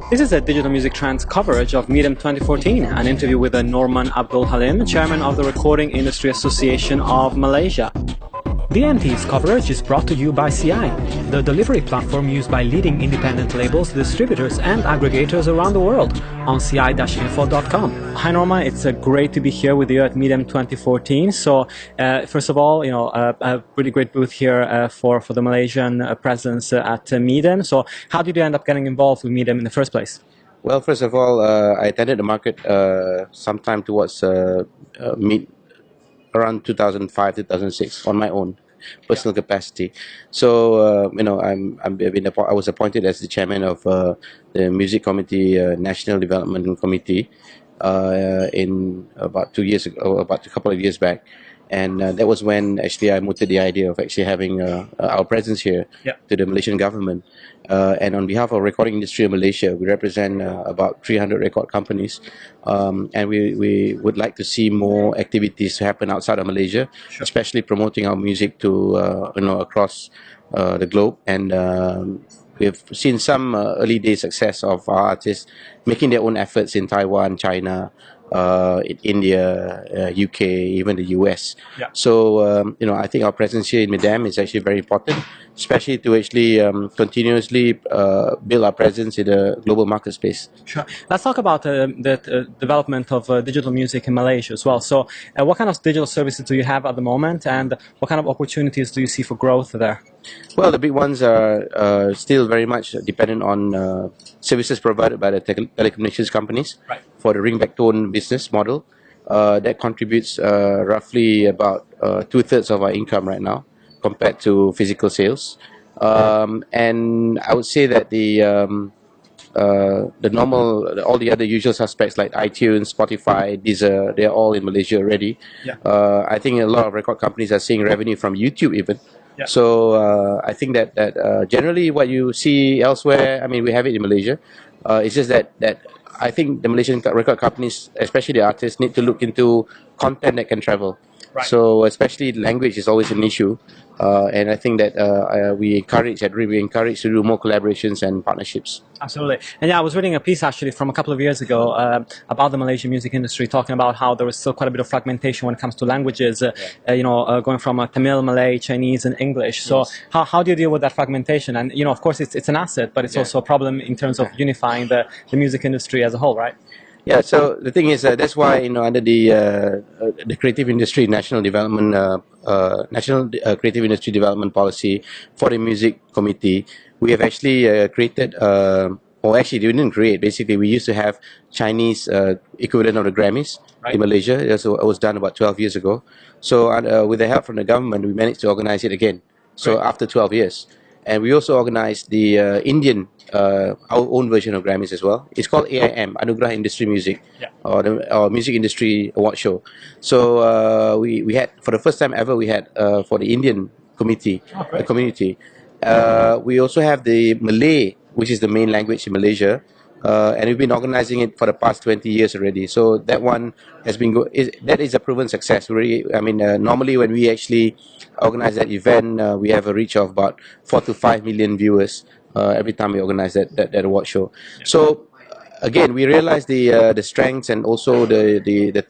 This is a Digital Music Trends coverage of MIDEM 2014, an interview with Norman Abdul Halim, chairman of the Recording Industry Association of Malaysia. The MT's coverage is brought to you by CI, the delivery platform used by leading independent labels, distributors and aggregators around the world on ci-info.com. Hi Norma, it's great to be here with you at MIDEM 2014. So first of all, a really great booth here for the Malaysian presence at MIDEM. So how did you end up getting involved with MIDEM in the first place? Well, first of all, I attended the market sometime towards around 2005, 2006 on my own personal capacity. So I was appointed as the chairman of the Music Committee, National Development Committee, in about 2 years ago, about a couple of years back. And that was when actually I mooted the idea of actually having our presence here to the Malaysian government. And on behalf of recording industry in Malaysia, we represent about 300 record companies. And we would like to see more activities happen outside of Malaysia, especially promoting our music to across the globe. And we've seen some early day success of our artists making their own efforts in Taiwan, China, in India, UK, even the US. So I think our presence here in MIDEM is actually very important, especially to actually continuously build our presence in the global market space. Sure. Let's talk about the development of digital music in Malaysia as well. So what kind of digital services do you have at the moment, and what kind of opportunities do you see for growth there? Well, the big ones are still very much dependent on services provided by the telecommunications companies for the ringback tone business model. That contributes roughly about 2/3 of our income right now compared to physical sales. And I would say that all the other usual suspects like iTunes, Spotify, Deezer, they're all in Malaysia already. I think a lot of record companies are seeing revenue from YouTube even. So I think that generally what you see elsewhere, I mean, we have it in Malaysia. It's just that I think the Malaysian record companies, especially the artists, need to look into content that can travel. So especially language is always an issue, and I think that we encourage to do more collaborations and partnerships. Absolutely. And yeah, I was reading a piece actually from a couple of years ago about the Malaysian music industry, talking about how there is still quite a bit of fragmentation when it comes to languages, going from Tamil, Malay, Chinese and English. So how do you deal with that fragmentation? And of course it's an asset, but it's also a problem in terms of unifying the music industry as a whole, right? Yeah, so the thing is that's why under the Creative Industry National Development Creative Industry Development Policy for the Music Committee, we have actually created, or actually we didn't create. Basically, we used to have Chinese equivalent of the Grammys in Malaysia. It was done about 12 years ago. So with the help from the government, we managed to organize it again. So after 12 years. And we also organized the Indian, our own version of Grammys as well. It's called AIM, Anugerah Industry Music, or the Music Industry Award Show. So we had, for the first time ever, we had for the Indian community. We also have the Malay, which is the main language in Malaysia. And we've been organizing it for the past 20 years already. So that one has been that is a proven success. Normally when we actually organize that event, we have a reach of about 4 to 5 million viewers every time we organize that award show. So again, we realize the strengths and also the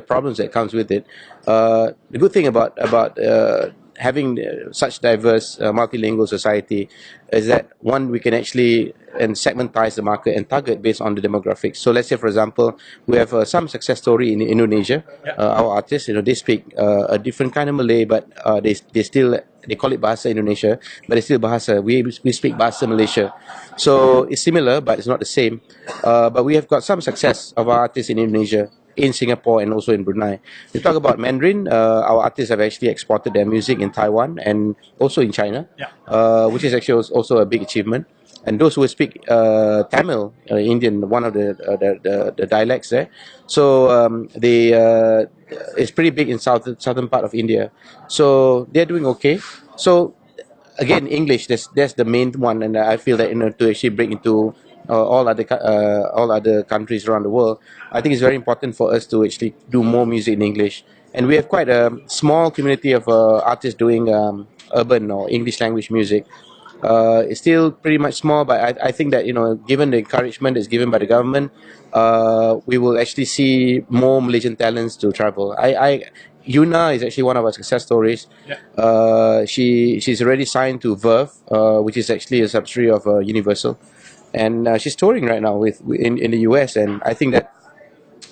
problems that comes with it. The good thing about having such diverse multilingual society is that one, we can actually segmentize the market and target based on the demographics. So let's say, for example, we have some success story in Indonesia. Our artists, they speak a different kind of Malay, but they call it Bahasa Indonesia, but it's still Bahasa. We speak Bahasa Malaysia. So it's similar, but it's not the same. But we have got some success of our artists in Indonesia, in Singapore and also in Brunei. We talk about Mandarin, our artists have actually exported their music in Taiwan and also in China, which is actually also a big achievement. And those who speak Tamil, Indian, one of the dialects there, so it's pretty big in southern part of India. So they're doing okay. So again, English, that's the main one, and I feel that to actually break into all other countries around the world, I think it's very important for us to actually do more music in English. And we have quite a small community of artists doing urban or English language music. It's still pretty much small, but I think that, given the encouragement that's given by the government, we will actually see more Malaysian talents to travel. Yuna is actually one of our success stories. Yeah. She's already signed to Verve, which is actually a subsidiary of Universal, and she's touring right now in the US, and I think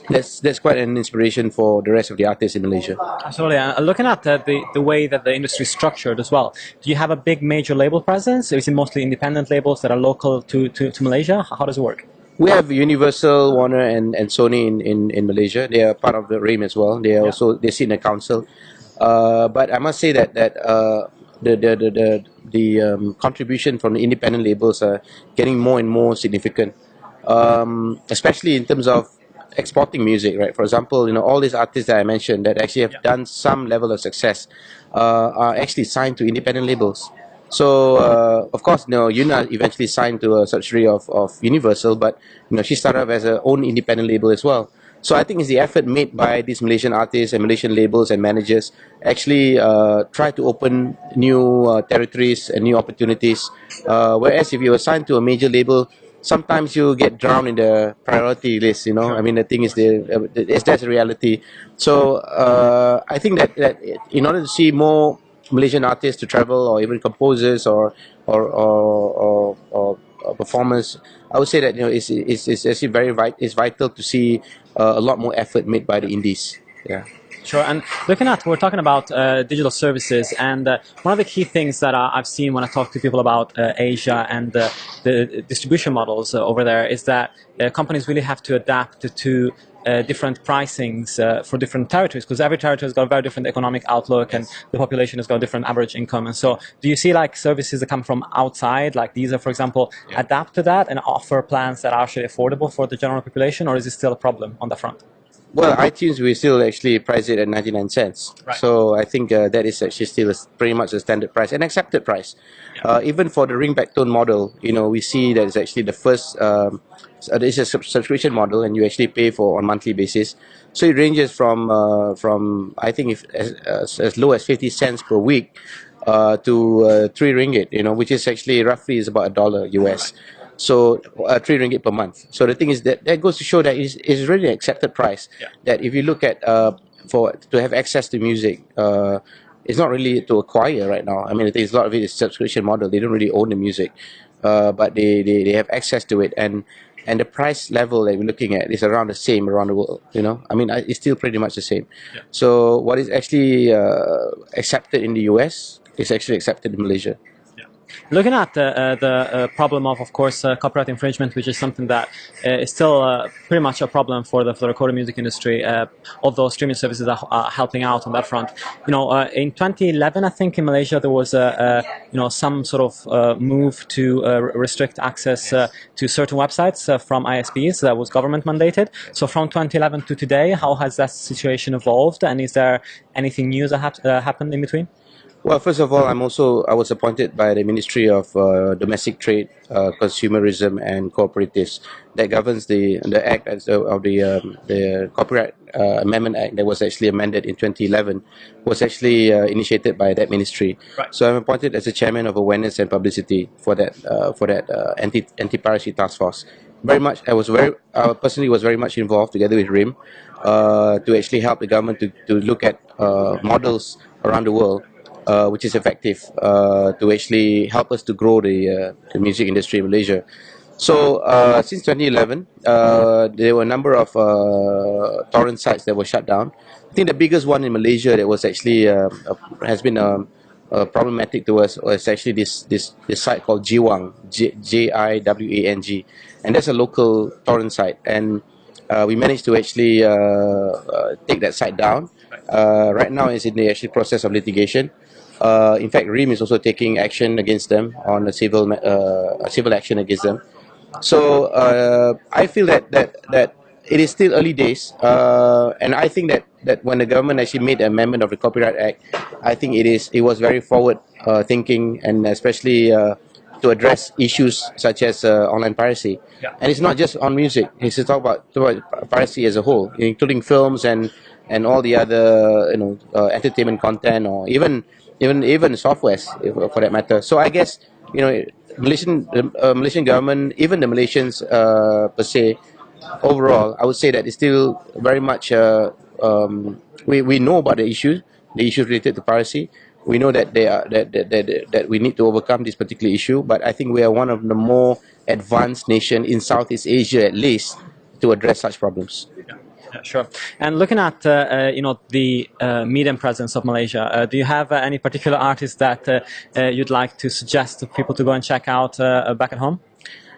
that's quite an inspiration for the rest of the artists in Malaysia. Absolutely. Looking at the way that the industry is structured as well, do you have a big major label presence? Is it mostly independent labels that are local to Malaysia? How does it work? We have Universal, Warner, and Sony in Malaysia. They are part of the RAIM as well. They sit in the council. But I must say that the contribution from the independent labels are getting more and more significant, especially in terms of exporting music. Right. For example, all these artists that I mentioned that actually have done some level of success are actually signed to independent labels. So of course, Yuna eventually signed to a subsidiary of Universal, but she started off as her own independent label as well. So I think it's the effort made by these Malaysian artists and Malaysian labels and managers actually try to open new territories and new opportunities. Whereas if you are signed to a major label, sometimes you get drowned in the priority list. I mean, the thing is, that's a reality. So I think that in order to see more Malaysian artists to travel, or even composers or performers, I would say that it's actually it's vital to see a lot more effort made by the indies. Yeah. Sure. And we're talking about digital services, and one of the key things that I've seen when I talk to people about Asia and the distribution models over there is that companies really have to adapt to different pricings for different territories, because every territory has got a very different economic outlook, and the population has got a different average income. And so do you see like services that come from outside, like these are, for example, adapt to that and offer plans that are actually affordable for the general population, or is it still a problem on the front? Well, iTunes, we still actually price it at 99 cents. Right. So I think that is actually still pretty much a standard price, an accepted price. Even for the ringback tone model, we see that it's actually the first, it's a subscription model, and you actually pay for on monthly basis. So it ranges from I think as low as 50 cents per week to 3 ringgit, which is actually roughly is about $1 US. Right. So 3 ringgit per month. So the thing is that goes to show that it's really an accepted price. Yeah. That if you look at to have access to music, it's not really to acquire right now. I mean, I think a lot of it is subscription model. They don't really own the music, but they have access to it, and the price level that we're looking at is around the same around the world. I mean, it's still pretty much the same. Yeah. So what is actually accepted in the US is actually accepted in Malaysia. Looking at the problem of course, copyright infringement, which is something that is still pretty much a problem for the recorded music industry, although streaming services are helping out on that front. In 2011, I think in Malaysia there was some sort of move to restrict access to certain websites from ISPs that was government mandated. So from 2011 to today, how has that situation evolved, and is there anything new that happened in between? Well, first of all, I was appointed by the Ministry of Domestic Trade, Consumerism and Cooperatives that governs the act of the Copyright Amendment Act that was actually amended in 2011, was actually initiated by that ministry. Right. So I'm appointed as the chairman of Awareness and Publicity for that anti-piracy task force. I personally was very much involved together with RIM to actually help the government to look at models around the world. Which is effective to actually help us to grow the music industry in Malaysia. So since 2011, there were a number of torrent sites that were shut down. I think the biggest one in Malaysia that was actually has been problematic to us was actually this site called Jiwang, Jiwang, and that's a local torrent site, and we managed to actually take that site down. Right now, it's in the actual process of litigation. In fact, RIM is also taking action against them on a civil action against them. So I feel that it is still early days, and I think that when the government actually made the amendment of the Copyright Act, I think it was very forward thinking, and especially to address issues such as online piracy. Yeah. And it's not just on music; it's to talk about piracy as a whole, including films and all the other entertainment content, or even softwares for that matter. So I guess Malaysian government, even the Malaysians per se, overall, I would say that it's still very much. We know about the issues related to piracy. We know that they are that we need to overcome this particular issue. But I think we are one of the more advanced nation in Southeast Asia, at least, to address such problems. Yeah, sure. And looking at the MIDEM presence of Malaysia, do you have any particular artists that you'd like to suggest to people to go and check out back at home?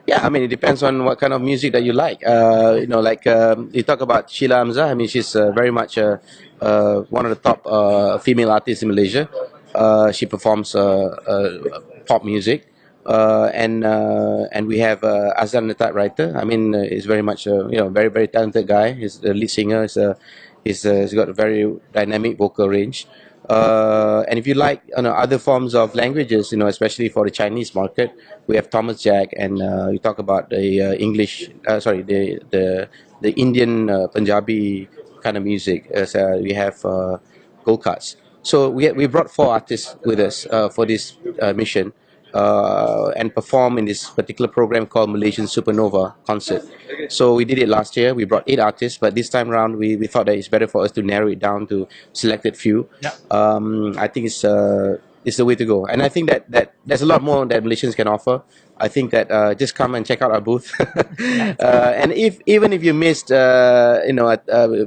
Yeah, I mean, it depends on what kind of music that you like. You talk about Sheila Hamzah. I mean, she's very much one of the top female artists in Malaysia. She performs pop music, and we have Azlan, the typewriter. I mean, he's very much very very talented guy. He's the lead singer. He's got a very dynamic vocal range. And if you like other forms of languages, especially for the Chinese market, we have Thomas Jack, and you talk about the the Indian Punjabi kind of music. We have Gold Cards. So we brought 4 artists with us for this mission. And perform in this particular program called Malaysian Supernova Concert. So we did it last year. We brought 8 artists, but this time around we thought that it's better for us to narrow it down to selected few. Yeah. I think it's the way to go, and I think that there's a lot more that Malaysians can offer. I think that just come and check out our booth, and even if you missed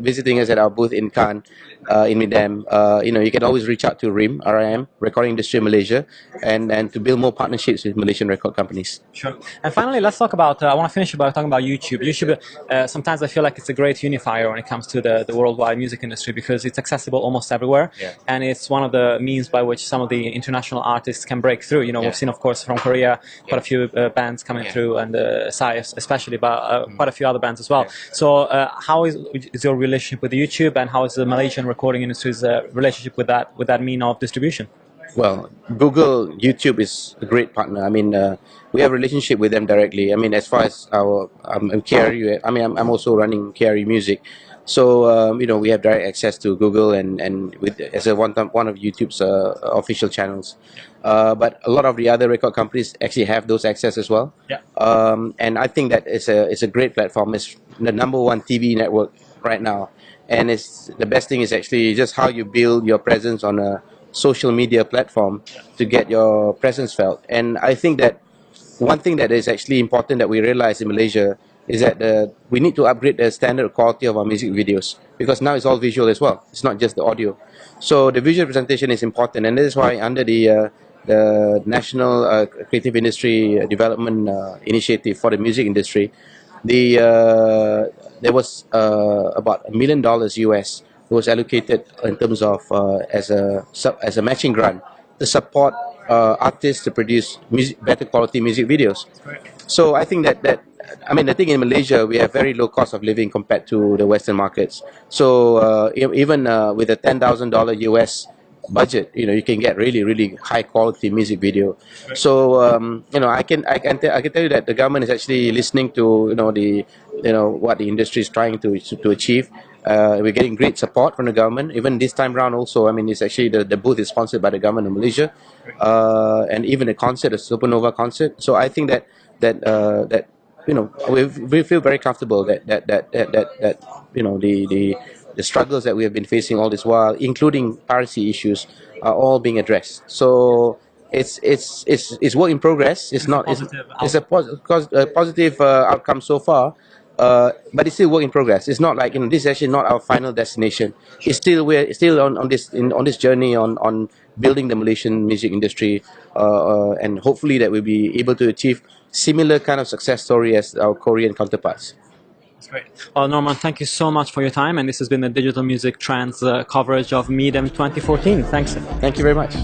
visiting us at our booth in Cannes, in MIDEM, you can always reach out to RIM, Recording Industry Malaysia, and to build more partnerships with Malaysian record companies. Sure. And finally, let's talk about, I want to finish by talking about YouTube. YouTube, sometimes I feel like it's a great unifier when it comes to the worldwide music industry, because it's accessible almost everywhere. Yeah. And it's one of the means by which some of the international artists can break through. We've seen, of course, from Korea, quite a few bands coming through, and Psy especially, but quite a few other bands as well. So how is your relationship with YouTube, and how is the Malaysian recording industry's relationship with that mean of distribution? Well, Google, YouTube is a great partner. I mean, we have a relationship with them directly. I mean, as far as our KRU, I'm also running KRU Music. So, we have direct access to Google and as one of YouTube's official channels. But a lot of the other record companies actually have those access as well. Yeah. And I think that it's a great platform. It's the #1 TV network right now. And it's the best thing is actually just how you build your presence on a social media platform to get your presence felt. And I think that one thing that is actually important that we realize in Malaysia is that we need to upgrade the standard quality of our music videos, because now it's all visual as well. It's not just the audio. So the visual presentation is important, and that is why under the National Creative Industry Development Initiative for the music industry, there was about $1 million US was allocated in terms of as a matching grant to support artists to produce better quality music videos. So I think that the thing in Malaysia, we have very low cost of living compared to the Western markets. So even with a $10,000 US budget, you can get really high quality music video. So I can tell you that the government is actually listening to what the industry is trying to achieve. We're getting great support from the government. Even this time round also, it's actually the booth is sponsored by the government of Malaysia, and even the concert, the Supernova concert. So I think that we feel very comfortable that the struggles that we have been facing all this while, including piracy issues, are all being addressed. So it's work in progress. It's a positive outcome so far. But it's still work in progress. It's not like this is actually not our final destination. We're still on this journey on building the Malaysian music industry, and hopefully that we'll be able to achieve similar kind of success story as our Korean counterparts. That's great. Well, Norman, thank you so much for your time, and this has been the Digital Music Trends coverage of MIDEM 2014. Thanks. Thank you very much.